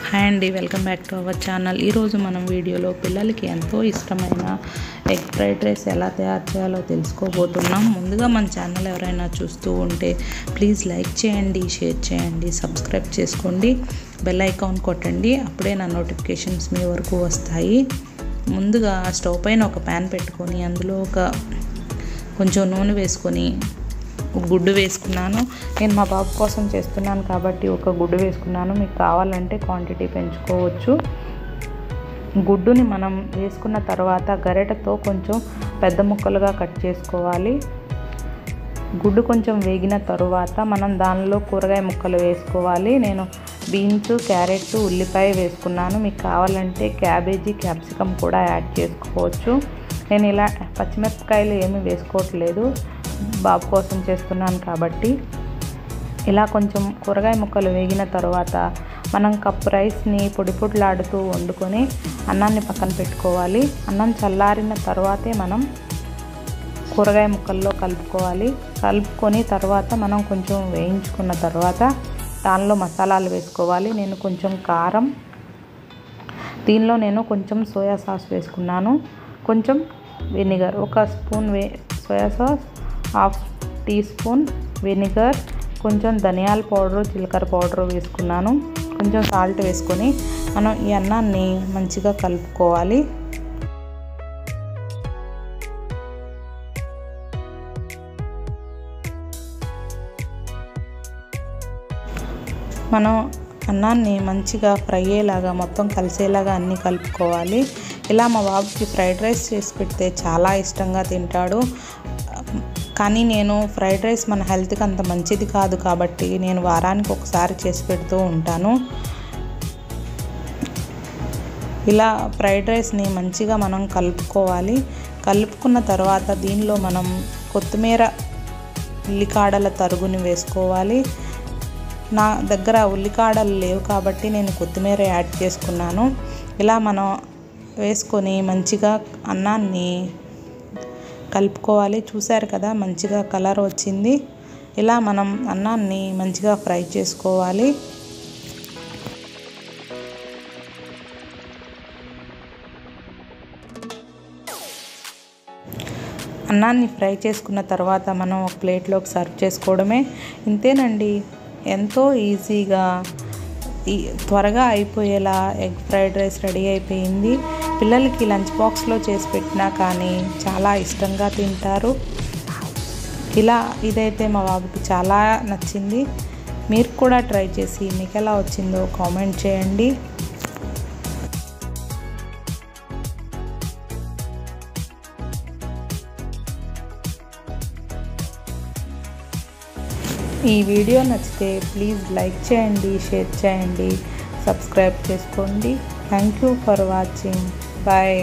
Hi అండి, welcome back to our channel. ఈరోజు మనం వీడియోలో పిల్లలకి ఎంతో ఇష్టమైన ఎగ్ ఫ్రైడ్ రైస్ ఎలా తయారు చేయాలో తెలుసుకోబోతున్నాం. ముందుగా మన ఛానల్ ఎవరైనా చూస్తూ ఉంటే ప్లీజ్ లైక్ చేయండి, షేర్ చేయండి, సబ్స్క్రైబ్ చేసుకోండి, బెల్ ఐకాన్ కొట్టండి. అప్పుడే నా నోటిఫికేషన్స్ మీ వరకు వస్తాయి. ముందుగా స్టవ్ పైన ఒక ప్యాన్ పెట్టుకొని అందులో కొంచెం నూనె వేసుకొని గుడ్డు వేసుకున్నాను. నేను మా బాబు కోసం చేస్తున్నాను కాబట్టి ఒక గుడ్డు వేసుకున్నాను. మీకు కావాలంటే క్వాంటిటీ పెంచుకోవచ్చు. గుడ్డుని మనం వేసుకున్న తర్వాత గరిటెతో కొంచెం పెద్ద ముక్కలుగా కట్ చేసుకోవాలి. గుడ్డు కొంచెం వేగిన తరువాత మనం దానిలో కూరగాయ ముక్కలు వేసుకోవాలి. నేను బీన్స్, క్యారెట్, ఉల్లిపాయ వేసుకున్నాను. మీకు కావాలంటే క్యాబేజీ, క్యాప్సికమ్ కూడా యాడ్ చేసుకోవచ్చు. నేను ఇలా పచ్చిమిరపకాయలు ఏమీ వేసుకోవట్లేదు, బాబు కోసం చేస్తున్నాను కాబట్టి. ఇలా కొంచెం కూరగాయ ముక్కలు వేగిన తర్వాత మనం కప్పు రైస్ని పొడి పొడిలాడుతూ వండుకొని అన్నాన్ని పక్కన పెట్టుకోవాలి. అన్నం చల్లారిన తర్వాతే మనం కూరగాయ ముక్కల్లో కలుపుకొని తర్వాత మనం కొంచెం వేయించుకున్న తర్వాత దానిలో మసాలాలు వేసుకోవాలి. నేను కొంచెం కారం, దీనిలో నేను కొంచెం సోయా సాస్ వేసుకున్నాను, కొంచెం వెనిగర్, ఒక spoon soya sauce, half teaspoon vinegar, కొంచెం ధనియాల పౌడరు, జీలకర్ర పౌడరు వేసుకున్నాను, కొంచెం సాల్ట్ వేసుకొని మనం ఈ అన్నాన్ని మంచిగా కలుపుకోవాలి. మనం అన్నాన్ని మంచిగా ఫ్రై అయ్యేలాగా మొత్తం కలిసేలాగా అన్నీ కలుపుకోవాలి. ఇలా మా బాబుకి ఫ్రైడ్ రైస్ చేసి పెడితే చాలా ఇష్టంగా తింటాడు. కానీ నేను ఫ్రైడ్ రైస్ మన హెల్త్కి అంత మంచిది కాదు కాబట్టి నేను వారానికి ఒకసారి చేసి పెడుతూ ఉంటాను. ఇలా ఫ్రైడ్ రైస్ని మంచిగా మనం కలుపుకోవాలి. కలుపుకున్న తర్వాత దీనిలో మనం కొత్తిమీర, ఉల్లికాడల తరుగుని వేసుకోవాలి. నా దగ్గర ఉల్లికాడలు లేవు కాబట్టి నేను కొత్తిమీర యాడ్ చేసుకున్నాను. ఇలా మనం వేసుకొని మంచిగా అన్నాన్ని కలుపుకోవాలి. చూశారు కదా, మంచిగా కలర్ వచ్చింది. ఇలా మనం అన్నాన్ని మంచిగా ఫ్రై చేసుకోవాలి. అన్నాన్ని ఫ్రై చేసుకున్న తర్వాత మనం ఒక ప్లేట్లోకి సర్వ్ చేసుకోవడమే. ఇంతేనండి, ఎంతో ఈజీగా త్వరగా అయిపోయేలా ఎగ్ ఫ్రైడ్ రైస్ రెడీ అయిపోయింది. పిల్లలకి లంచ్ బాక్స్లో చేసి పెట్టినా కానీ చాలా ఇష్టంగా తింటారు. ఇదైతే మా బాబుకి చాలా నచ్చింది. మీరు కూడా ట్రై చేసి మీకు ఎలా వచ్చిందో కామెంట్ చేయండి. ఈ వీడియో నచ్చితే ప్లీజ్ లైక్ చేయండి, షేర్ చేయండి, సబ్స్క్రైబ్ చేసుకోండి. Thank you for watching. Bye.